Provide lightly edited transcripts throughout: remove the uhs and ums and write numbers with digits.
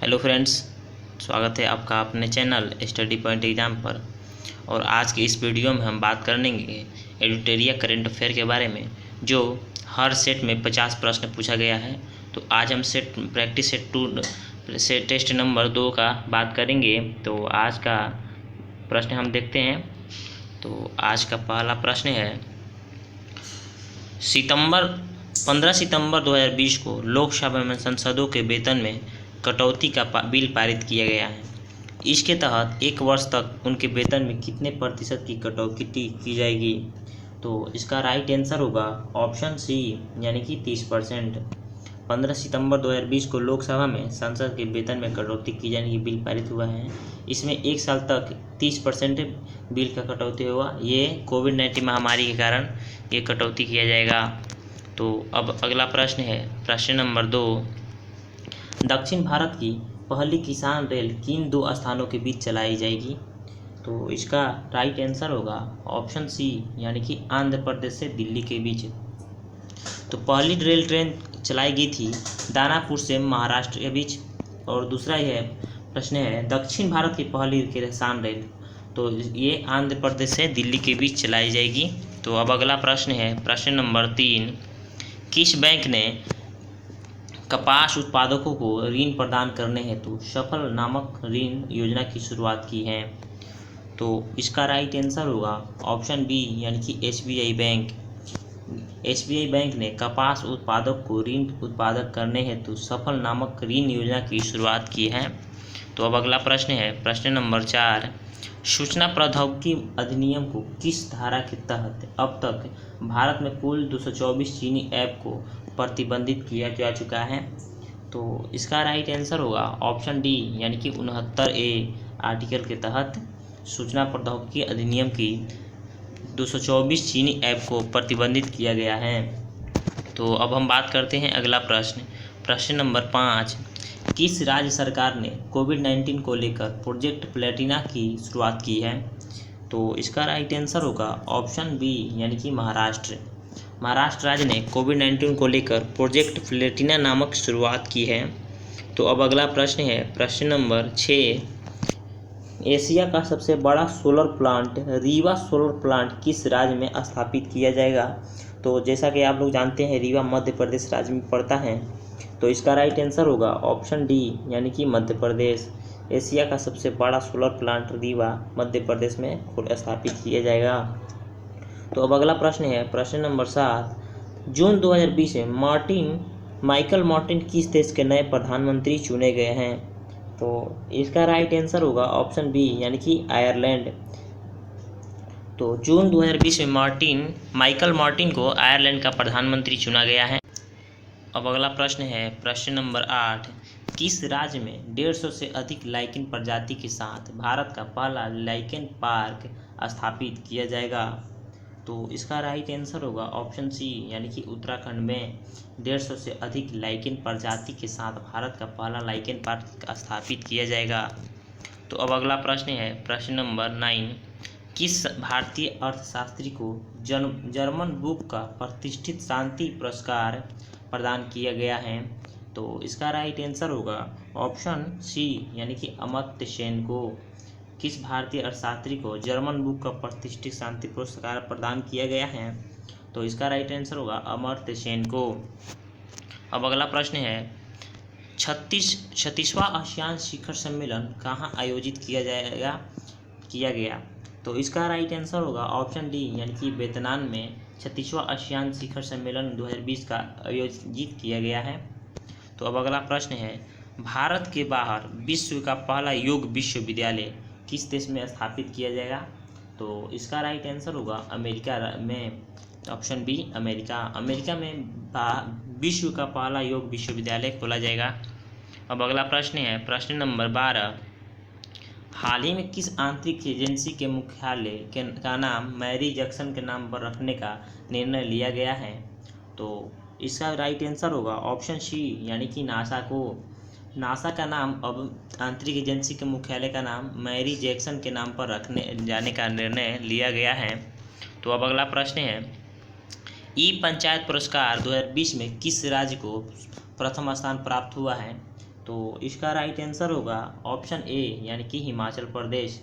Hello friends, स्वागत है आपका अपने चैनल स्टडी पॉइंट एग्ज़ाम पर। और आज के इस वीडियो में हम बात करेंगे एडिटोरिया करंट अफेयर के बारे में, जो हर सेट में 50 प्रश्न पूछा गया है। तो आज हम प्रैक्टिस सेट 2 से टेस्ट नंबर 2 का बात करेंगे। तो आज का प्रश्न हम देखते हैं। तो आज का पहला प्रश्न है, 15 सितंबर 2020 को लोकसभा में सांसदों के वेतन में कटौती का बिल पारित किया गया है। इसके तहत एक वर्ष तक उनके वेतन में कितने प्रतिशत की कटौती की जाएगी? तो इसका राइट आंसर होगा ऑप्शन सी, यानी कि 30%। 15 सितंबर 2020 को लोकसभा में सांसद के वेतन में कटौती की जाने की बिल पारित हुआ है। इसमें एक साल तक 30% बिल का कटौती होगा। ये कोविड-19 महामारी के कारण ये कटौती किया जाएगा। तो अब अगला प्रश्न है, प्रश्न नंबर 2, दक्षिण भारत की पहली किसान रेल किन 2 स्थानों के बीच चलाई जाएगी? तो इसका राइट आंसर होगा ऑप्शन सी, यानी कि आंध्र प्रदेश से दिल्ली के बीच। तो पहली रेल ट्रेन चलाई गई थी दानापुर से महाराष्ट्र के बीच। और दूसरा यह प्रश्न है, दक्षिण भारत की पहली किसान रेल, तो ये आंध्र प्रदेश से दिल्ली के बीच चलाई जाएगी। तो अब अगला प्रश्न है, प्रश्न नंबर 3, किस बैंक ने कपास उत्पादकों को ऋण प्रदान करने हेतु सफल नामक ऋण योजना की शुरुआत की है? तो इसका राइट आंसर होगा ऑप्शन बी, यानी कि एसबीआई बैंक। एसबीआई बैंक ने कपास उत्पादक को ऋण उत्पादक करने हेतु सफल नामक ऋण योजना की शुरुआत की है। तो अब अगला प्रश्न है, प्रश्न नंबर 4, सूचना प्रौद्योगिकी अधिनियम को किस धारा के तहत अब तक भारत में कुल 224 चीनी ऐप को प्रतिबंधित किया जा चुका है? तो इसका राइट आंसर होगा ऑप्शन डी, यानी कि 69A आर्टिकल के तहत सूचना प्रौद्योगिकी अधिनियम की 224 चीनी ऐप को प्रतिबंधित किया गया है। तो अब हम बात करते हैं अगला प्रश्न, प्रश्न नंबर 5, किस राज्य सरकार ने कोविड-19 को लेकर प्रोजेक्ट प्लेटिना की शुरुआत की है? तो इसका राइट आंसर होगा ऑप्शन बी, यानी कि महाराष्ट्र। महाराष्ट्र राज्य ने कोविड-19 को लेकर प्रोजेक्ट प्लेटिना नामक शुरुआत की है। तो अब अगला प्रश्न है, प्रश्न नंबर 6, एशिया का सबसे बड़ा solar plant Rewa solar plant किस राज्य में स्थापित किया जाएगा? तो जैसा कि आप लोग जानते हैं, रीवा मध्य प्रदेश राज्य में पड़ता है। तो इसका राइट आंसर होगा ऑप्शन डी, यानी कि मध्य प्रदेश। एशिया का सबसे बड़ा सोलर प्लांट रीवा मध्य प्रदेश में स्थापित किया जाएगा। तो अब अगला प्रश्न है, प्रश्न नंबर 7, जून 2020 में माइकल मार्टिन किस देश के नए प्रधानमंत्री चुने गए हैं? तो इसका राइट आंसर होगा ऑप्शन बी, यानी कि आयरलैंड। तो जून 2020 में माइकल मार्टिन को आयरलैंड का प्रधानमंत्री चुना गया है। अब अगला प्रश्न है, प्रश्न नंबर 8, किस राज्य में 150 से अधिक लाइकेन प्रजाति के साथ भारत का पहला लाइकेन पार्क स्थापित किया जाएगा? तो इसका राइट आंसर होगा ऑप्शन सी, यानी कि उत्तराखंड में 150 से अधिक लाइकेन प्रजाति के साथ भारत का पहला लाइकेन पार्क स्थापित किया जाएगा। तो अब अगला प्रश्न है, प्रश्न नंबर 9, किस भारतीय अर्थशास्त्री को जर्मन बुक का प्रतिष्ठित शांति पुरस्कार प्रदान किया गया है? तो इसका राइट आंसर होगा ऑप्शन सी, यानी कि अमर्त्य सेन को। किस भारतीय अर्थशास्त्री को जर्मन बुक का प्रतिष्ठित शांति पुरस्कार प्रदान किया गया है? तो इसका राइट आंसर होगा अमर्त्य सेन को। अब अगला प्रश्न है, 36वां आसियान शिखर सम्मेलन कहाँ आयोजित किया गया? तो इसका राइट आंसर होगा ऑप्शन डी, यानी कि वियतनाम में 36वां आसियान शिखर सम्मेलन 2020 का आयोजित किया गया है। तो अब अगला प्रश्न है, भारत के बाहर विश्व का पहला योग विश्वविद्यालय किस देश में स्थापित किया जाएगा? तो इसका राइट आंसर होगा अमेरिका में, ऑप्शन बी, अमेरिका। अमेरिका में विश्व का पहला योग विश्वविद्यालय खोला जाएगा। अब अगला प्रश्न है, प्रश्न नंबर 12, हाल ही में किस आंतरिक एजेंसी के मुख्यालय का नाम मैरी जैक्सन के नाम पर रखने का निर्णय लिया गया है? तो इसका राइट आंसर होगा ऑप्शन सी, यानी कि नासा को। नासा का नाम अब आंतरिक एजेंसी के मुख्यालय का नाम मैरी जैक्सन के नाम पर रखने जाने का निर्णय लिया गया है। तो अब अगला प्रश्न है, ई पंचायत पुरस्कार 2020 में किस राज्य को प्रथम स्थान प्राप्त हुआ है? तो इसका राइट आंसर होगा ऑप्शन ए यानी कि हिमाचल प्रदेश।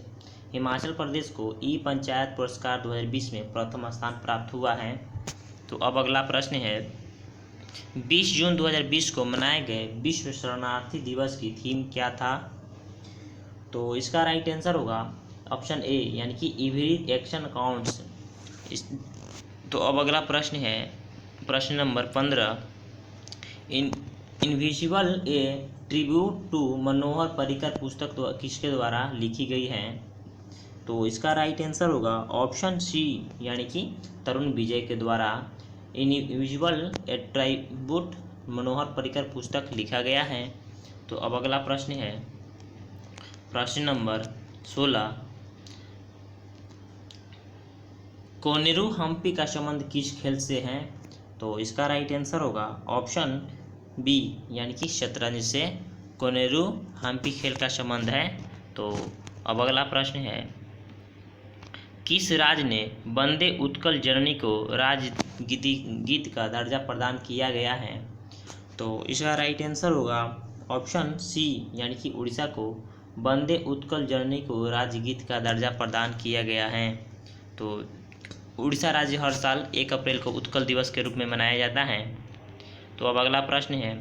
हिमाचल प्रदेश को ई पंचायत पुरस्कार 2020 में प्रथम स्थान प्राप्त हुआ है। तो अब अगला प्रश्न है, 20 जून 2020 को मनाए गए विश्व शरणार्थी दिवस की थीम क्या था? तो इसका राइट आंसर होगा ऑप्शन ए यानी कि एवरी एक्शन काउंट्स। तो अब अगला प्रश्न है प्रश्न नंबर 15, invisible a tribute to Manohar Parrikar पुस्तक किसके द्वारा लिखी गई है? तो इसका राइट आंसर होगा ऑप्शन सी यानी कि तरुण विजय के द्वारा invisible a tribute Manohar Parrikar पुस्तक लिखा गया है। तो अब अगला प्रश्न है प्रश्न नंबर 16, कोनेरू हम्पी का संबंध किस खेल से है? तो इसका राइट आंसर होगा ऑप्शन बी यानी कि शतरंज से कोनेरू हम्पी खेल का संबंध है। तो अब अगला प्रश्न है, किस राज्य ने वंदे उत्कल जननी को गीत का दर्जा प्रदान किया गया है? तो इसका राइट आंसर होगा ऑप्शन सी यानी कि उड़ीसा को वंदे उत्कल जननी को राजगीत का दर्जा प्रदान किया गया है। तो उड़ीसा राज्य हर साल 1 अप्रैल को उत्कल दिवस के रूप में मनाया जाता है। तो अब अगला प्रश्न है,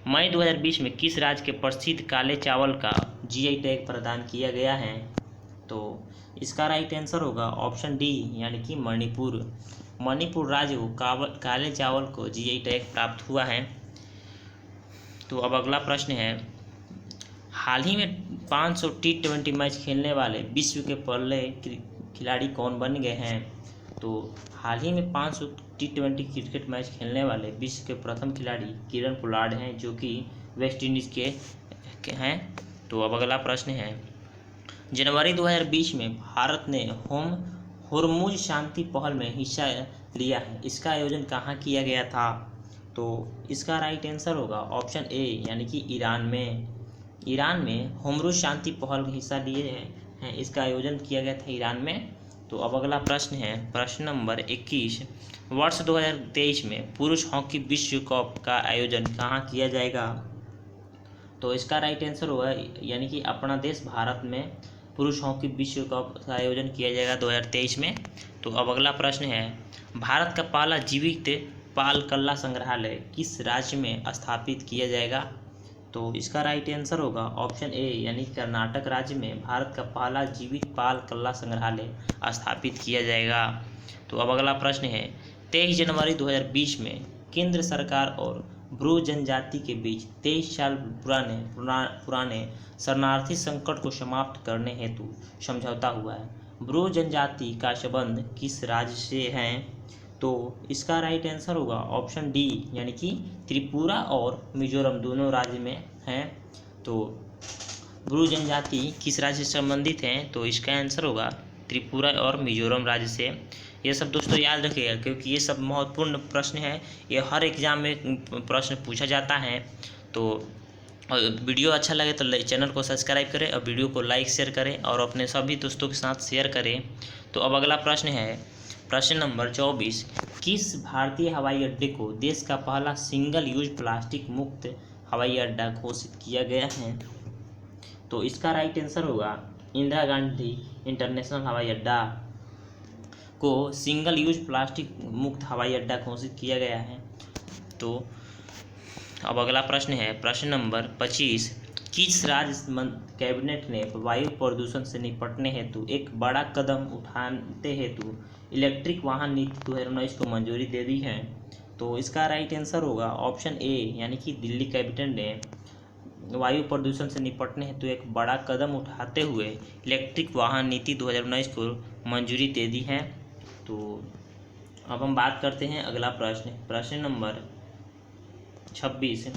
मई 2020 में किस राज्य के प्रसिद्ध काले चावल का जीआई टैग प्रदान किया गया है? तो इसका राइट आंसर होगा ऑप्शन डी यानी कि मणिपुर। मणिपुर राज्य को काले चावल को जीआई टैग प्राप्त हुआ है। तो अब अगला प्रश्न है, हाल ही में 500 T20 मैच खेलने वाले विश्व के पहले खिलाड़ी कौन बन गए हैं? तो हाल ही में 500 T20 क्रिकेट मैच खेलने वाले विश्व के प्रथम खिलाड़ी किरण पोलार्ड हैं, जो कि वेस्ट इंडीज़ के हैं। तो अब अगला प्रश्न है, जनवरी 2020 में भारत ने होर्मुज शांति पहल में हिस्सा लिया है, इसका आयोजन कहाँ किया गया था? तो इसका राइट आंसर होगा ऑप्शन ए यानी कि ईरान में होर्मुज शांति पहल में हिस्सा लिए हैं, इसका आयोजन किया गया था ईरान में। तो अब अगला प्रश्न है प्रश्न नंबर 21, वर्ष 2023 में पुरुष हॉकी विश्व कप का आयोजन कहाँ किया जाएगा? तो इसका राइट आंसर होगा यानी कि अपना देश भारत में पुरुष हॉकी विश्व कप का आयोजन किया जाएगा 2023 में। तो अब अगला प्रश्न है, भारत का पहला जीवित पाल कल्ला संग्रहालय किस राज्य में स्थापित किया जाएगा? तो इसका राइट आंसर होगा ऑप्शन ए यानी कर्नाटक राज्य में भारत का पहला जीवित पाल कल्ला संग्रहालय स्थापित किया जाएगा। तो अब अगला प्रश्न है, 23 जनवरी 2020 में केंद्र सरकार और ब्रू जनजाति के बीच 23 साल पुराने शरणार्थी संकट को समाप्त करने हेतु समझौता हुआ है। ब्रू जनजाति का संबंध किस राज्य से है? तो इसका राइट आंसर होगा ऑप्शन डी यानी कि त्रिपुरा और मिजोरम दोनों राज्य में हैं। तो ब्रू जनजाति किस राज्य से संबंधित हैं? तो इसका आंसर होगा त्रिपुरा और मिजोरम राज्य से। ये सब दोस्तों याद रखिएगा क्योंकि ये सब महत्वपूर्ण प्रश्न है, ये हर एग्जाम में प्रश्न पूछा जाता है। तो वीडियो अच्छा लगे तो चैनल को सब्सक्राइब करें और वीडियो को लाइक शेयर करें और अपने सभी दोस्तों के साथ शेयर करें। तो अब अगला प्रश्न है प्रश्न नंबर 24, किस भारतीय हवाई अड्डे को देश का पहला सिंगल यूज प्लास्टिक मुक्त हवाई अड्डा घोषित किया गया है? तो इसका राइट आंसर होगा इंदिरा गांधी इंटरनेशनल हवाई अड्डा को सिंगल यूज प्लास्टिक मुक्त हवाई अड्डा घोषित किया गया है। तो अब अगला प्रश्न है प्रश्न नंबर 25, किस राज्य कैबिनेट ने वायु प्रदूषण से निपटने हेतु एक बड़ा कदम उठाने हेतु इलेक्ट्रिक वाहन नीति 2019 को मंजूरी दे दी है? तो इसका राइट आंसर होगा ऑप्शन ए यानी कि दिल्ली कैबिनेट ने वायु प्रदूषण से निपटने हेतु एक बड़ा कदम उठाते हुए इलेक्ट्रिक वाहन नीति 2019 को मंजूरी दे दी है। तो अब हम बात करते हैं अगला प्रश्न नंबर 26,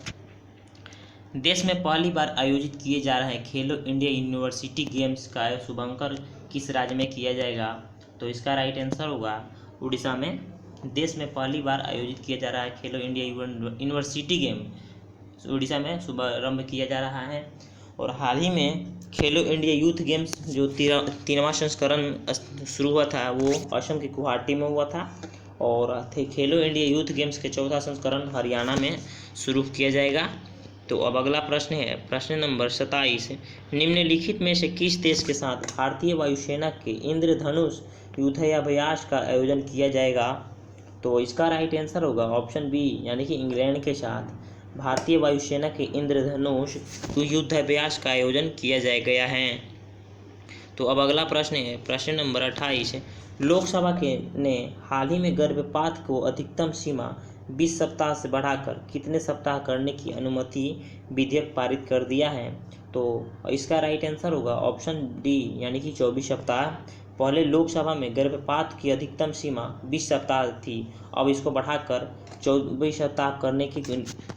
देश में पहली बार आयोजित किए जा रहे खेलो इंडिया यूनिवर्सिटी गेम्स का शुभारंभ किस राज्य में किया जाएगा? तो इसका राइट आंसर होगा उड़ीसा में। देश में पहली बार आयोजित किया जा रहा है खेलो इंडिया यूनिवर्सिटी गेम उड़ीसा में शुभारंभ किया जा रहा है। और हाल ही में खेलो इंडिया यूथ गेम्स जो 3वां संस्करण शुरू हुआ था वो असम के गुवाहाटी में हुआ था, और खेलो इंडिया यूथ गेम्स के 4था संस्करण हरियाणा में शुरू किया जाएगा। तो अब अगला प्रश्न है प्रश्न नंबर 27। निम्नलिखित में से किस देश के साथ भारतीय वायुसेना के इंद्रधनुष युद्धाभ्यास का आयोजन किया जाएगा? तो इसका राइट आंसर होगा ऑप्शन बी यानी कि इंग्लैंड के साथ भारतीय वायुसेना के इंद्रधनुष युद्धाभ्यास का आयोजन किया गया है। तो अब अगला प्रश्न है प्रश्न नंबर 28। लोकसभा के ने हाल ही में गर्भपात को अधिकतम सीमा 20 सप्ताह से बढ़ाकर कितने सप्ताह करने की अनुमति विधेयक पारित कर दिया है? तो इसका राइट आंसर होगा ऑप्शन डी यानी कि 24 सप्ताह। पहले लोकसभा में गर्भपात की अधिकतम सीमा 20 सप्ताह थी, अब इसको बढ़ाकर 24 सप्ताह करने की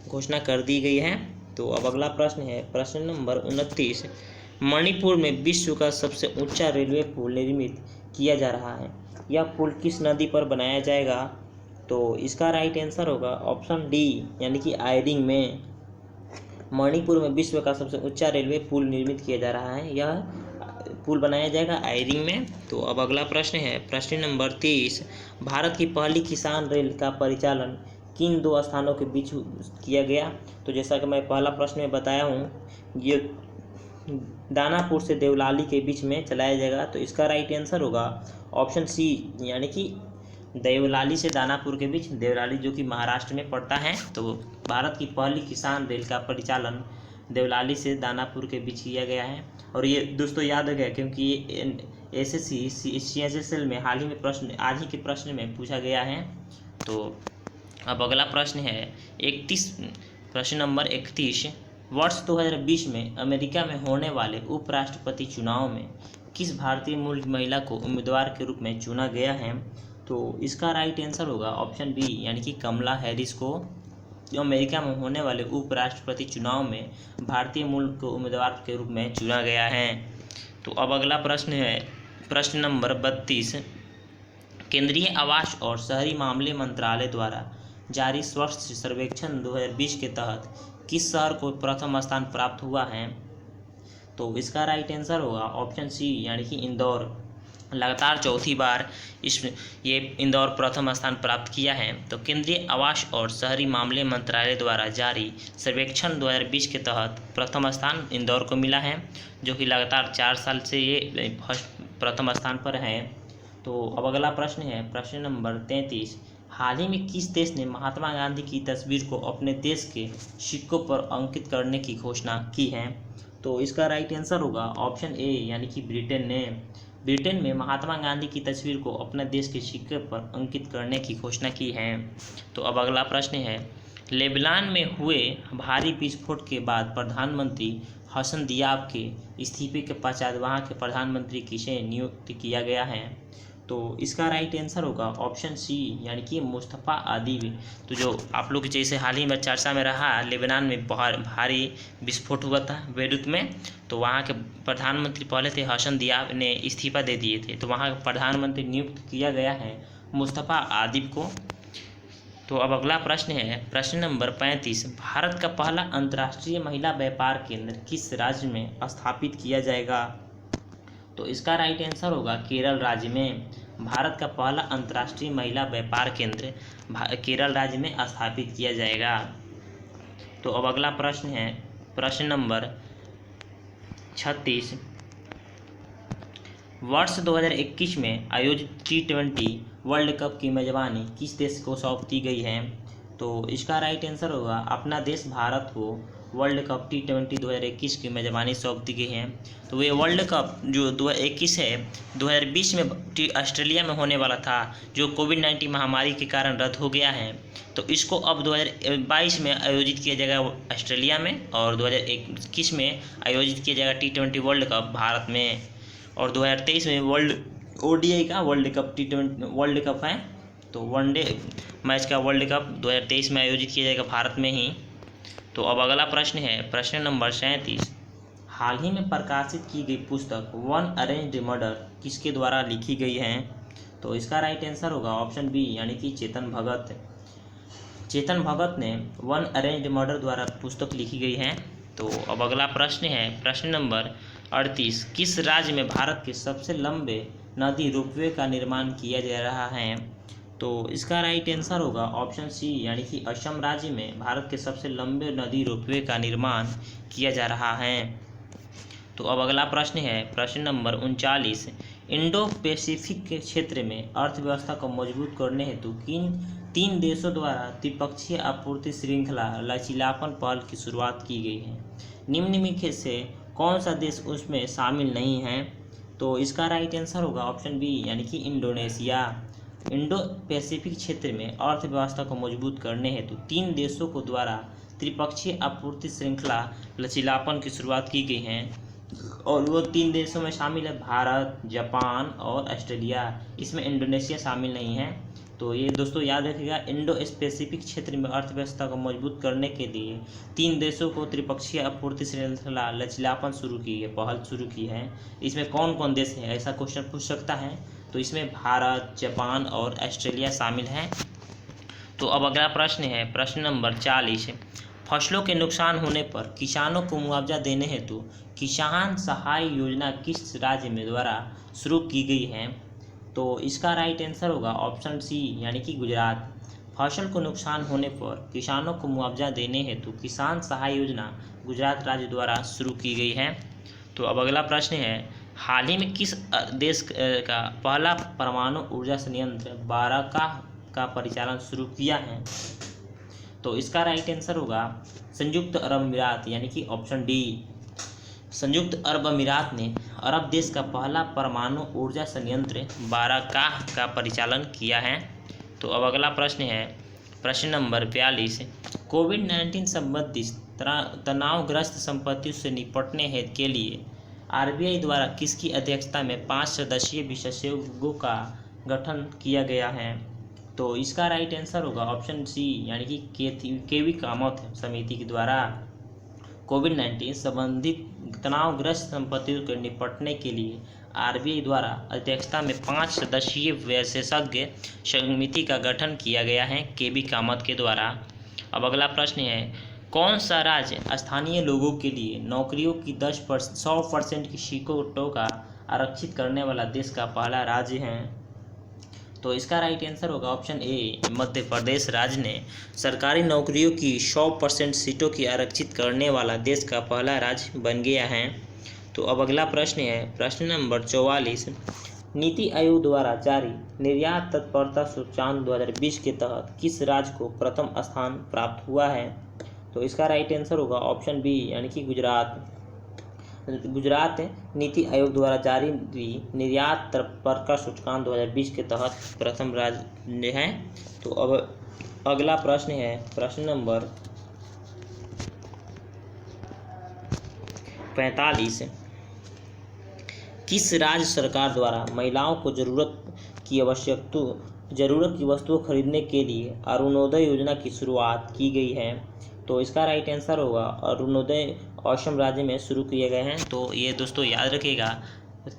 घोषणा कर दी गई है। तो अब अगला प्रश्न है प्रश्न नंबर 29। मणिपुर में विश्व का सबसे ऊंचा रेलवे पुल निर्मित किया जा रहा है, यह पुल किस नदी पर बनाया जाएगा? तो इसका राइट आंसर होगा ऑप्शन डी यानी कि आयरिंग में। मणिपुर में विश्व का सबसे ऊंचा रेलवे पुल निर्मित किया जा रहा है, यह पुल बनाया जाएगा आयरिंग में। तो अब अगला प्रश्न है प्रश्न नंबर 30। भारत की पहली किसान रेल का परिचालन किन दो स्थानों के बीच किया गया? तो जैसा कि मैं पहला प्रश्न में बताया हूँ, ये दानापुर से देवलाली के बीच में चलाया जाएगा। तो इसका राइट आंसर होगा ऑप्शन सी यानी कि देवलाली से दानापुर के बीच, देवलाली जो कि महाराष्ट्र में पड़ता है। तो भारत की पहली किसान रेल का परिचालन देवलाली से दानापुर के बीच किया गया है। और ये दोस्तों याद रखें क्योंकि ये SSC CHSL में हाल ही में प्रश्न आज ही के प्रश्न में पूछा गया है। तो अब अगला प्रश्न है प्रश्न नंबर 31। वर्ष 2020 में अमेरिका में होने वाले उपराष्ट्रपति चुनाव में किस भारतीय मूल महिला को उम्मीदवार के रूप में चुना गया है? तो इसका राइट आंसर होगा ऑप्शन बी यानी कि कमला हैरिस को अमेरिका में होने वाले उपराष्ट्रपति चुनाव में भारतीय मूल को उम्मीदवार के रूप में चुना गया है। तो अब अगला प्रश्न है प्रश्न नंबर 32। केंद्रीय आवास और शहरी मामले मंत्रालय द्वारा जारी स्वच्छ सर्वेक्षण 2020 के तहत किस शहर को प्रथम स्थान प्राप्त हुआ है? तो इसका राइट आंसर होगा ऑप्शन सी यानी कि इंदौर। लगातार चौथी बार ये इंदौर प्रथम स्थान प्राप्त किया है। तो केंद्रीय आवास और शहरी मामले मंत्रालय द्वारा जारी सर्वेक्षण 2020 के तहत प्रथम स्थान इंदौर को मिला है, जो कि लगातार 4 साल से ये प्रथम स्थान पर है। तो अब अगला प्रश्न है प्रश्न नंबर 33। हाल ही में किस देश ने महात्मा गांधी की तस्वीर को अपने देश के सिक्कों पर अंकित करने की घोषणा की है? तो इसका राइट आंसर होगा ऑप्शन ए यानी कि ब्रिटेन ने। ब्रिटेन में महात्मा गांधी की तस्वीर को अपने देश के सिक्के पर अंकित करने की घोषणा की है। तो अब अगला प्रश्न है लेबनान में हुए भारी विस्फोट के बाद प्रधानमंत्री हसन दियाब के इस्तीफे के पश्चात वहां के प्रधानमंत्री किसे नियुक्त किया गया है? तो इसका राइट आंसर होगा ऑप्शन सी यानी कि मुस्तफ़ा आदिब। तो जो आप लोग जैसे हाल ही में चर्चा में रहा, लेबनान में भारी विस्फोट हुआ था बेरूत में, तो वहाँ के प्रधानमंत्री पहले थे हसन दियाब ने इस्तीफा दे दिए थे, तो वहाँ का प्रधानमंत्री नियुक्त किया गया है मुस्तफ़ा आदिब को। तो अब अगला प्रश्न है प्रश्न नंबर 35। भारत का पहला अंतर्राष्ट्रीय महिला व्यापार केंद्र किस राज्य में स्थापित किया जाएगा? तो इसका राइट आंसर होगा केरल राज्य में। भारत का पहला अंतर्राष्ट्रीय महिला व्यापार केंद्र केरल राज्य में स्थापित किया जाएगा। तो अब अगला प्रश्न है प्रश्न नंबर 36। वर्ष 2021 में आयोजित T20 वर्ल्ड कप की मेजबानी किस देश को सौंप दी गई है? तो इसका राइट आंसर होगा अपना देश भारत को वर्ल्ड कप T20 2021 की मेजबानी सौंप दी गई है। तो ये वर्ल्ड कप जो 2021 है 2020 में ऑस्ट्रेलिया में होने वाला था, जो कोविड-19 महामारी के कारण रद्द हो गया है, तो इसको अब 2022 में आयोजित किया जाएगा ऑस्ट्रेलिया में, और 2021 में आयोजित किया जाएगा T20 वर्ल्ड कप भारत में, और 2023 में वर्ल्ड ODI का world cup T20 world cup है, तो वनडे मैच का वर्ल्ड कप 2023 में आयोजित किया जाएगा भारत में ही। तो अब अगला प्रश्न है प्रश्न नंबर 37। हाल ही में प्रकाशित की गई पुस्तक वन अरेंज्ड मर्डर किसके द्वारा लिखी गई है? तो इसका राइट आंसर होगा ऑप्शन बी यानी कि चेतन भगत। चेतन भगत ने वन अरेंज्ड मर्डर द्वारा पुस्तक लिखी गई है। तो अब अगला प्रश्न है प्रश्न नंबर 38। किस राज्य में भारत के सबसे लंबे नदी रोपवे का निर्माण किया जा रहा है? तो इसका राइट आंसर होगा ऑप्शन सी, यानी कि असम राज्य में भारत के सबसे लंबे नदी रोपवे का निर्माण किया जा रहा है। तो अब अगला प्रश्न है प्रश्न नंबर 39। इंडो पैसिफिक के क्षेत्र में अर्थव्यवस्था को मजबूत करने हेतु किन 3 देशों द्वारा द्विपक्षीय आपूर्ति श्रृंखला लचीलापन पहल की शुरुआत की गई है? निम्नलिखित से कौन सा देश उसमें शामिल नहीं है? तो इसका राइट आंसर होगा ऑप्शन बी, यानी कि इंडोनेशिया। इंडो पैसिफिक क्षेत्र में अर्थव्यवस्था को मजबूत करने हेतु 3 देशों को द्वारा त्रिपक्षीय आपूर्ति श्रृंखला लचीलापन की शुरुआत की गई है, और वो 3 देशों में शामिल है भारत, जापान और ऑस्ट्रेलिया। इसमें इंडोनेशिया शामिल नहीं है। तो ये दोस्तों याद रखिएगा, इंडो पैसिफिक क्षेत्र में अर्थव्यवस्था को मजबूत करने के लिए 3 देशों को त्रिपक्षीय आपूर्ति श्रृंखला लचीलापन पहल शुरू की है। इसमें कौन कौन देश है, ऐसा क्वेश्चन पूछ सकता है। तो इसमें भारत, जापान और ऑस्ट्रेलिया शामिल हैं। तो अब अगला प्रश्न है प्रश्न नंबर 40। फसलों के नुकसान होने पर किसानों को मुआवजा देने हेतु किसान सहाय योजना किस राज्य में द्वारा शुरू की गई है? तो इसका राइट आंसर होगा ऑप्शन सी, यानी कि गुजरात। फसल को नुकसान होने पर किसानों को मुआवजा देने हेतु किसान सहाय योजना गुजरात राज्य द्वारा शुरू की गई है। तो अब अगला प्रश्न है, हाल ही में किस देश का पहला परमाणु ऊर्जा संयंत्र बाराकाह का परिचालन शुरू किया है? तो इसका राइट आंसर होगा संयुक्त अरब अमीरात, यानी कि ऑप्शन डी। संयुक्त अरब अमीरात ने अरब देश का पहला परमाणु ऊर्जा संयंत्र बाराकाह का परिचालन किया है। तो अब अगला प्रश्न है प्रश्न नंबर 42। कोविड-19 संबंधी तनावग्रस्त संपत्तियों से निपटने हेतु के लिए आरबीआई द्वारा किसकी अध्यक्षता में 5 सदस्यीय विशेषज्ञों का गठन किया गया है? तो इसका राइट आंसर होगा ऑप्शन सी, यानी कि केवी कामत समिति के द्वारा कोविड-19 संबंधित तनावग्रस्त संपत्तियों के निपटने के लिए आरबीआई द्वारा अध्यक्षता में 5 सदस्यीय विशेषज्ञ समिति का गठन किया गया है, केवी कामत के द्वारा। अब अगला प्रश्न है, कौन सा राज्य स्थानीय लोगों के लिए नौकरियों की 100% की सीटों का आरक्षित करने वाला देश का पहला राज्य है? तो इसका राइट आंसर होगा ऑप्शन ए, मध्य प्रदेश राज्य ने सरकारी नौकरियों की 100% सीटों की आरक्षित करने वाला देश का पहला राज्य बन गया है। तो अब अगला प्रश्न है प्रश्न नंबर 44। नीति आयोग द्वारा जारी निर्यात तत्परता सूचकांक 2020 के तहत किस राज्य को प्रथम स्थान प्राप्त हुआ है? तो इसका राइट आंसर होगा ऑप्शन बी, यानी कि गुजरात। गुजरात नीति आयोग द्वारा जारी निर्यात तत्परता सूचकांक 2020 के तहत प्रथम राज्य है। तो अब अगला प्रश्न है प्रश्न नंबर 45। किस राज्य सरकार द्वारा महिलाओं को जरूरत की वस्तुओं खरीदने के लिए अरुणोदय योजना की शुरुआत की गई है? तो इसका राइट आंसर होगा अरुणोदय असम राज्य में शुरू किए गए हैं। तो ये दोस्तों याद रखिएगा,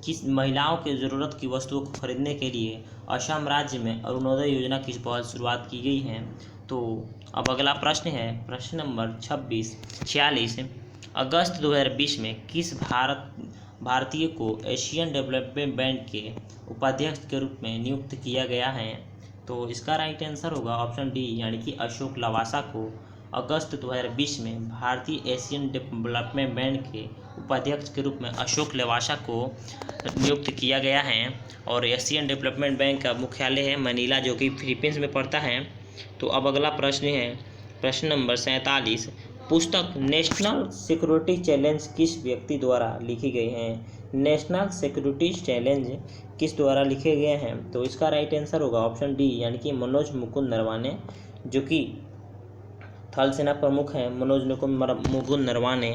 किस महिलाओं के ज़रूरत की वस्तुओं को खरीदने के लिए असम राज्य में अरुणोदय योजना की पहल शुरुआत की गई है। तो अब अगला प्रश्न है प्रश्न नंबर 46। अगस्त 2020 में किस भारतीय को एशियन डेवलपमेंट बैंक के उपाध्यक्ष के रूप में नियुक्त किया गया है? तो इसका राइट आंसर होगा ऑप्शन डी, यानी कि अशोक लवासा को अगस्त 2020 में भारतीय एशियन डेवलपमेंट बैंक के उपाध्यक्ष के रूप में अशोक लवासा को नियुक्त किया गया है। और एशियन डेवलपमेंट बैंक का मुख्यालय है मनीला, जो कि फिलीपींस में पड़ता है। तो अब अगला प्रश्न है प्रश्न नंबर 47। पुस्तक नेशनल सिक्योरिटी चैलेंज किस व्यक्ति द्वारा लिखी गई है? नेशनल सिक्योरिटी चैलेंज किस द्वारा लिखे गए हैं? तो इसका राइट आंसर होगा ऑप्शन डी, यानी कि मनोज मुकुंद नरवाने, जो कि थल सेना प्रमुख हैं। मनोज मुकुंद नरवाने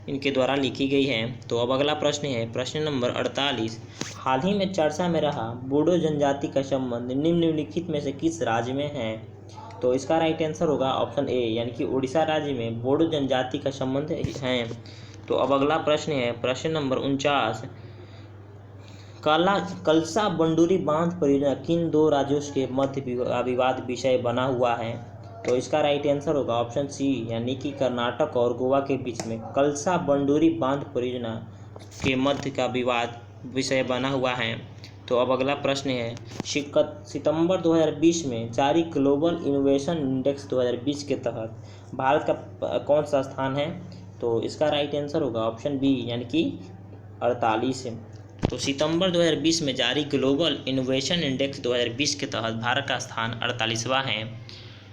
इनके द्वारा लिखी गई है। तो अब अगला प्रश्न है प्रश्न नंबर 48। हाल ही में चर्चा में रहा बोडो जनजाति का संबंध निम्नलिखित में से किस राज्य में है? तो इसका राइट आंसर होगा ऑप्शन ए, यानी कि उड़ीसा राज्य में बोडो जनजाति का संबंध है। तो अब अगला प्रश्न है प्रश्न नंबर 49। कलसा बंडूरी बांध परियोजना किन 2 राज्यों के मध्य विवाद विषय बना हुआ है? तो इसका राइट आंसर होगा ऑप्शन सी, यानी कि कर्नाटक और गोवा के बीच में कलसा बंडूरी बांध परियोजना के मध्य का विवाद विषय बना हुआ है। तो अब अगला प्रश्न है, सितंबर 2020 में जारी ग्लोबल इनोवेशन इंडेक्स 2020 के तहत भारत का कौन सा स्थान है? तो इसका राइट आंसर होगा ऑप्शन बी यानी कि 48 है। तो सितंबर 2020 में जारी ग्लोबल इनोवेशन इंडेक्स 2020 के तहत भारत का स्थान 48वां है।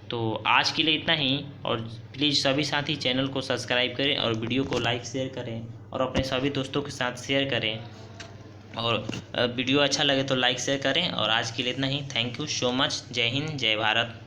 तो आज के लिए इतना ही, और प्लीज़ सभी साथी चैनल को सब्सक्राइब करें और वीडियो को लाइक शेयर करें और अपने सभी दोस्तों के साथ शेयर करें, और वीडियो अच्छा लगे तो लाइक शेयर करें। और आज के लिए इतना ही। Thank you so much. जय हिंद, जय भारत।